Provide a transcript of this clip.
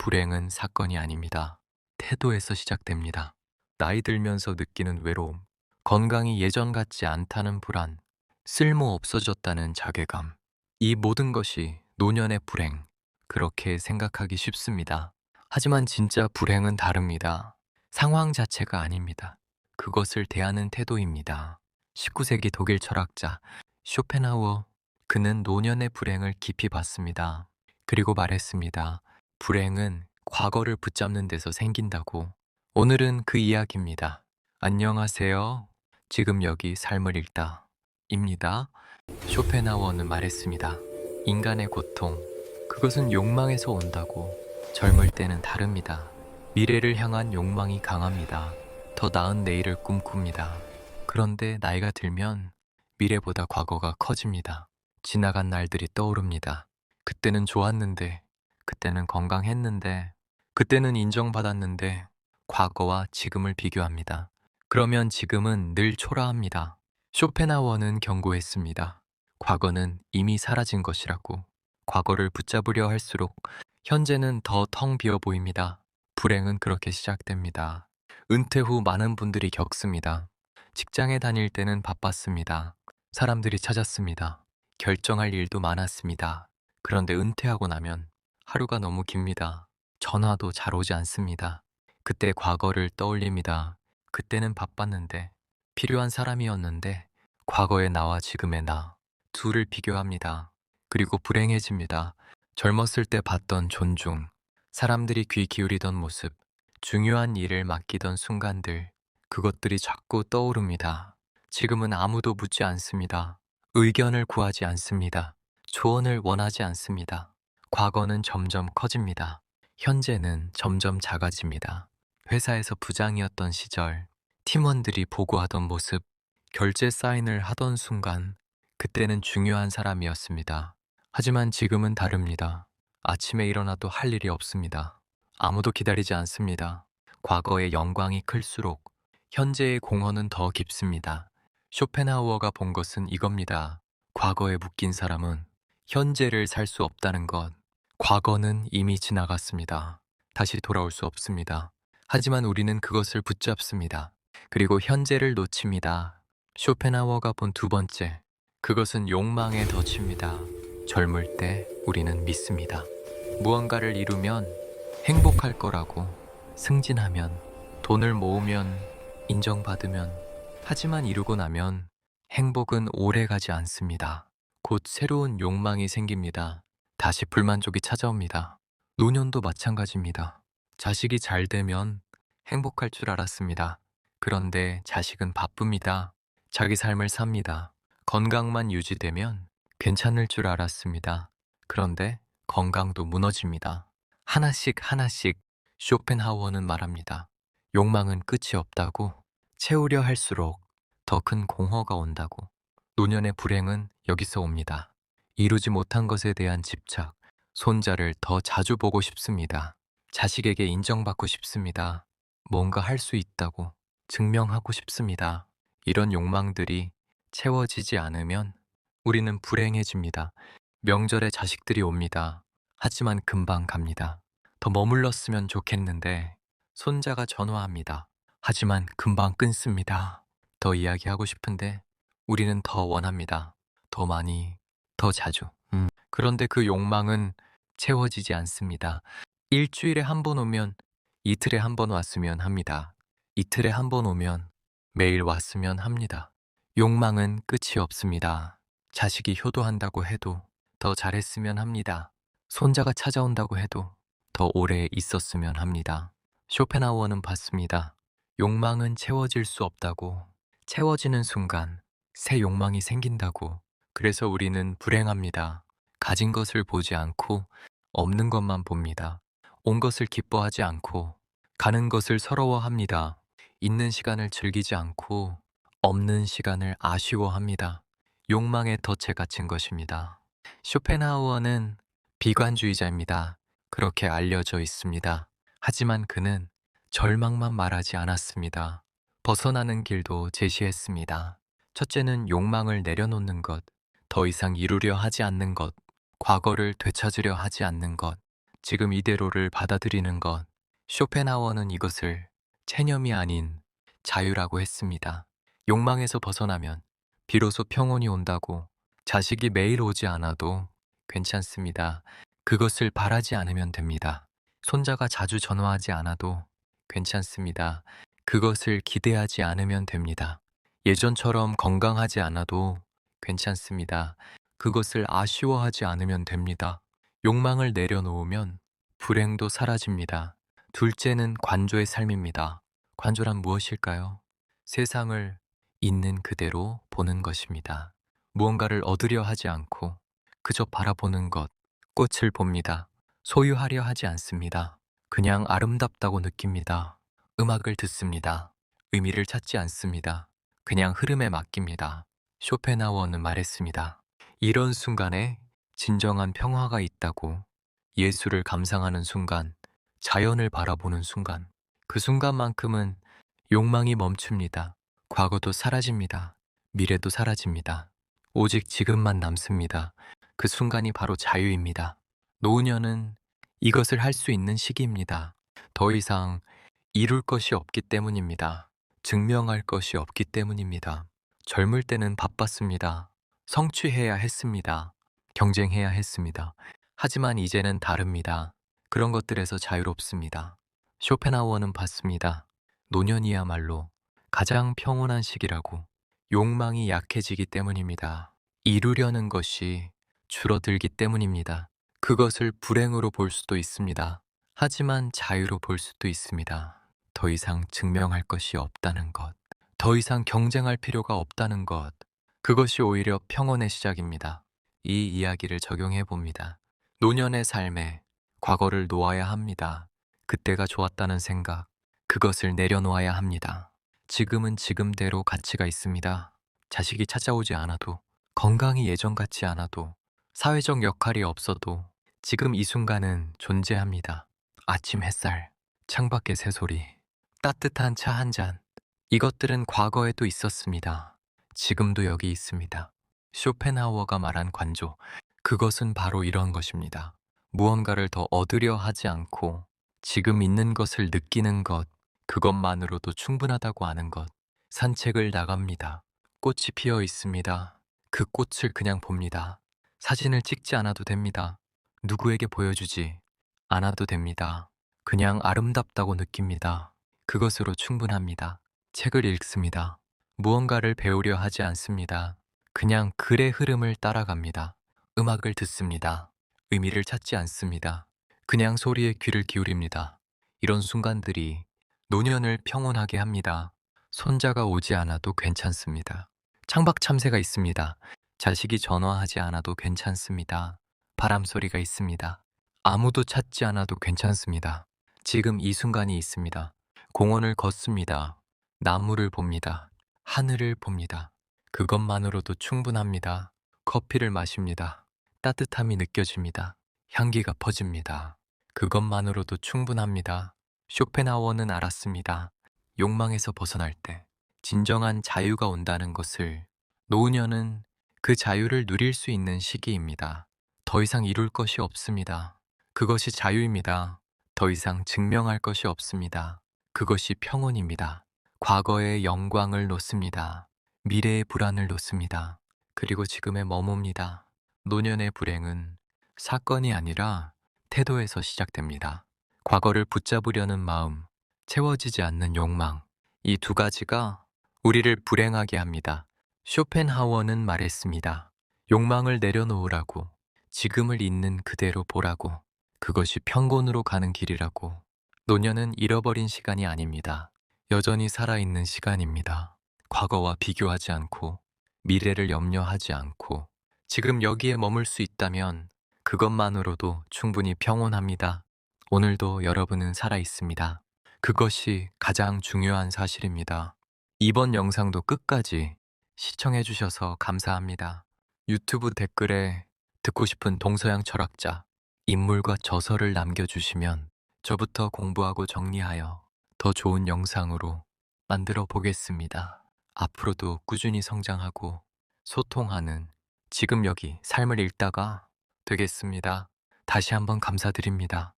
불행은 사건이 아닙니다. 태도에서 시작됩니다. 나이 들면서 느끼는 외로움, 건강이 예전 같지 않다는 불안, 쓸모 없어졌다는 자괴감. 이 모든 것이 노년의 불행, 그렇게 생각하기 쉽습니다. 하지만 진짜 불행은 다릅니다. 상황 자체가 아닙니다. 그것을 대하는 태도입니다. 19세기 독일 철학자 쇼펜하우어, 그는 노년의 불행을 깊이 봤습니다. 그리고 말했습니다. 불행은 과거를 붙잡는 데서 생긴다고. 오늘은 그 이야기입니다. 안녕하세요. 지금 여기 삶을 읽다. 입니다. 쇼펜하우어는 말했습니다. 인간의 고통, 그것은 욕망에서 온다고. 젊을 때는 다릅니다. 미래를 향한 욕망이 강합니다. 더 나은 내일을 꿈꿉니다. 그런데 나이가 들면 미래보다 과거가 커집니다. 지나간 날들이 떠오릅니다. 그때는 좋았는데, 그때는 건강했는데, 그때는 인정받았는데, 과거와 지금을 비교합니다. 그러면 지금은 늘 초라합니다. 쇼펜하우어는 경고했습니다. 과거는 이미 사라진 것이라고. 과거를 붙잡으려 할수록 현재는 더 텅 비어 보입니다. 불행은 그렇게 시작됩니다. 은퇴 후 많은 분들이 겪습니다. 직장에 다닐 때는 바빴습니다. 사람들이 찾았습니다. 결정할 일도 많았습니다. 그런데 은퇴하고 나면 하루가 너무 깁니다. 전화도 잘 오지 않습니다. 그때 과거를 떠올립니다. 그때는 바빴는데, 필요한 사람이었는데, 과거의 나와 지금의 나, 둘을 비교합니다. 그리고 불행해집니다. 젊었을 때 봤던 존중, 사람들이 귀 기울이던 모습, 중요한 일을 맡기던 순간들, 그것들이 자꾸 떠오릅니다. 지금은 아무도 묻지 않습니다. 의견을 구하지 않습니다. 조언을 원하지 않습니다. 과거는 점점 커집니다. 현재는 점점 작아집니다. 회사에서 부장이었던 시절, 팀원들이 보고하던 모습, 결제 사인을 하던 순간, 그때는 중요한 사람이었습니다. 하지만 지금은 다릅니다. 아침에 일어나도 할 일이 없습니다. 아무도 기다리지 않습니다. 과거의 영광이 클수록 현재의 공허는 더 깊습니다. 쇼펜하우어가 본 것은 이겁니다. 과거에 묶인 사람은 현재를 살 수 없다는 것. 과거는 이미 지나갔습니다. 다시 돌아올 수 없습니다. 하지만 우리는 그것을 붙잡습니다. 그리고 현재를 놓칩니다. 쇼펜하우어가 본 두 번째, 그것은 욕망의 덫입니다. 젊을 때 우리는 믿습니다. 무언가를 이루면 행복할 거라고, 승진하면, 돈을 모으면, 인정받으면, 하지만 이루고 나면 행복은 오래 가지 않습니다. 곧 새로운 욕망이 생깁니다. 다시 불만족이 찾아옵니다. 노년도 마찬가지입니다. 자식이 잘 되면 행복할 줄 알았습니다. 그런데 자식은 바쁩니다. 자기 삶을 삽니다. 건강만 유지되면 괜찮을 줄 알았습니다. 그런데 건강도 무너집니다. 하나씩 하나씩 쇼펜하우어는 말합니다. 욕망은 끝이 없다고, 채우려 할수록 더 큰 공허가 온다고. 노년의 불행은 여기서 옵니다. 이루지 못한 것에 대한 집착, 손자를 더 자주 보고 싶습니다. 자식에게 인정받고 싶습니다. 뭔가 할 수 있다고 증명하고 싶습니다. 이런 욕망들이 채워지지 않으면 우리는 불행해집니다. 명절에 자식들이 옵니다. 하지만 금방 갑니다. 더 머물렀으면 좋겠는데 손자가 전화합니다. 하지만 금방 끊습니다. 더 이야기하고 싶은데 우리는 더 원합니다. 더 많이, 더 자주. 그런데 그 욕망은 채워지지 않습니다. 일주일에 한 번 오면 이틀에 한 번 왔으면 합니다. 이틀에 한 번 오면 매일 왔으면 합니다. 욕망은 끝이 없습니다. 자식이 효도한다고 해도 더 잘했으면 합니다. 손자가 찾아온다고 해도 더 오래 있었으면 합니다. 쇼펜하우어는 봤습니다. 욕망은 채워질 수 없다고, 채워지는 순간 새 욕망이 생긴다고. 그래서 우리는 불행합니다. 가진 것을 보지 않고 없는 것만 봅니다. 온 것을 기뻐하지 않고 가는 것을 서러워합니다. 있는 시간을 즐기지 않고 없는 시간을 아쉬워합니다. 욕망의 덫에 갇힌 것입니다. 쇼펜하우어는 비관주의자입니다. 그렇게 알려져 있습니다. 하지만 그는 절망만 말하지 않았습니다. 벗어나는 길도 제시했습니다. 첫째는 욕망을 내려놓는 것, 더 이상 이루려 하지 않는 것, 과거를 되찾으려 하지 않는 것, 지금 이대로를 받아들이는 것. 쇼펜하워는 이것을 체념이 아닌 자유라고 했습니다. 욕망에서 벗어나면 비로소 평온이 온다고. 자식이 매일 오지 않아도 괜찮습니다. 그것을 바라지 않으면 됩니다. 손자가 자주 전화하지 않아도 괜찮습니다. 그것을 기대하지 않으면 됩니다. 예전처럼 건강하지 않아도 괜찮습니다. 그것을 아쉬워하지 않으면 됩니다. 욕망을 내려놓으면 불행도 사라집니다. 둘째는 관조의 삶입니다. 관조란 무엇일까요? 세상을 있는 그대로 보는 것입니다. 무언가를 얻으려 하지 않고 그저 바라보는 것. 꽃을 봅니다. 소유하려 하지 않습니다. 그냥 아름답다고 느낍니다. 음악을 듣습니다. 의미를 찾지 않습니다. 그냥 흐름에 맡깁니다. 쇼펜하워는 말했습니다. 이런 순간에 진정한 평화가 있다고. 예술을 감상하는 순간, 자연을 바라보는 순간, 그 순간만큼은 욕망이 멈춥니다. 과거도 사라집니다. 미래도 사라집니다. 오직 지금만 남습니다. 그 순간이 바로 자유입니다. 노년은 이것을 할 수 있는 시기입니다. 더 이상 이룰 것이 없기 때문입니다. 증명할 것이 없기 때문입니다. 젊을 때는 바빴습니다. 성취해야 했습니다. 경쟁해야 했습니다. 하지만 이제는 다릅니다. 그런 것들에서 자유롭습니다. 쇼펜하워는 봤습니다. 노년이야말로 가장 평온한 시기라고. 욕망이 약해지기 때문입니다. 이루려는 것이 줄어들기 때문입니다. 그것을 불행으로 볼 수도 있습니다. 하지만 자유로 볼 수도 있습니다. 더 이상 증명할 것이 없다는 것. 더 이상 경쟁할 필요가 없다는 것. 그것이 오히려 평온의 시작입니다. 이 이야기를 적용해 봅니다. 노년의 삶에 과거를 놓아야 합니다. 그때가 좋았다는 생각, 그것을 내려놓아야 합니다. 지금은 지금대로 가치가 있습니다. 자식이 찾아오지 않아도, 건강이 예전 같지 않아도, 사회적 역할이 없어도 지금 이 순간은 존재합니다. 아침 햇살, 창밖의 새소리, 따뜻한 차 한 잔. 이것들은 과거에도 있었습니다. 지금도 여기 있습니다. 쇼펜하워가 말한 관조, 그것은 바로 이런 것입니다. 무언가를 더 얻으려 하지 않고 지금 있는 것을 느끼는 것, 그것만으로도 충분하다고 아는 것. 산책을 나갑니다. 꽃이 피어 있습니다. 그 꽃을 그냥 봅니다. 사진을 찍지 않아도 됩니다. 누구에게 보여주지 않아도 됩니다. 그냥 아름답다고 느낍니다. 그것으로 충분합니다. 책을 읽습니다. 무언가를 배우려 하지 않습니다. 그냥 글의 흐름을 따라갑니다. 음악을 듣습니다. 의미를 찾지 않습니다. 그냥 소리에 귀를 기울입니다. 이런 순간들이 노년을 평온하게 합니다. 손자가 오지 않아도 괜찮습니다. 창밖 참새가 있습니다. 자식이 전화하지 않아도 괜찮습니다. 바람 소리가 있습니다. 아무도 찾지 않아도 괜찮습니다. 지금 이 순간이 있습니다. 공원을 걷습니다. 나무를 봅니다. 하늘을 봅니다. 그것만으로도 충분합니다. 커피를 마십니다. 따뜻함이 느껴집니다. 향기가 퍼집니다. 그것만으로도 충분합니다. 쇼펜하워는 알았습니다. 욕망에서 벗어날 때 진정한 자유가 온다는 것을. 노년은 그 자유를 누릴 수 있는 시기입니다. 더 이상 이룰 것이 없습니다. 그것이 자유입니다. 더 이상 증명할 것이 없습니다. 그것이 평온입니다. 과거의 영광을 놓습니다. 미래의 불안을 놓습니다. 그리고 지금에 머뭅니다. 노년의 불행은 사건이 아니라 태도에서 시작됩니다. 과거를 붙잡으려는 마음, 채워지지 않는 욕망, 이 두 가지가 우리를 불행하게 합니다. 쇼펜하워는 말했습니다. 욕망을 내려놓으라고, 지금을 있는 그대로 보라고, 그것이 평온으로 가는 길이라고. 노년은 잃어버린 시간이 아닙니다. 여전히 살아있는 시간입니다. 과거와 비교하지 않고, 미래를 염려하지 않고, 지금 여기에 머물 수 있다면 그것만으로도 충분히 평온합니다. 오늘도 여러분은 살아있습니다. 그것이 가장 중요한 사실입니다. 이번 영상도 끝까지 시청해주셔서 감사합니다. 유튜브 댓글에 듣고 싶은 동서양 철학자, 인물과 저서를 남겨주시면 저부터 공부하고 정리하여 더 좋은 영상으로 만들어 보겠습니다. 앞으로도 꾸준히 성장하고 소통하는 지금 여기 삶을 읽다가 되겠습니다. 다시 한번 감사드립니다.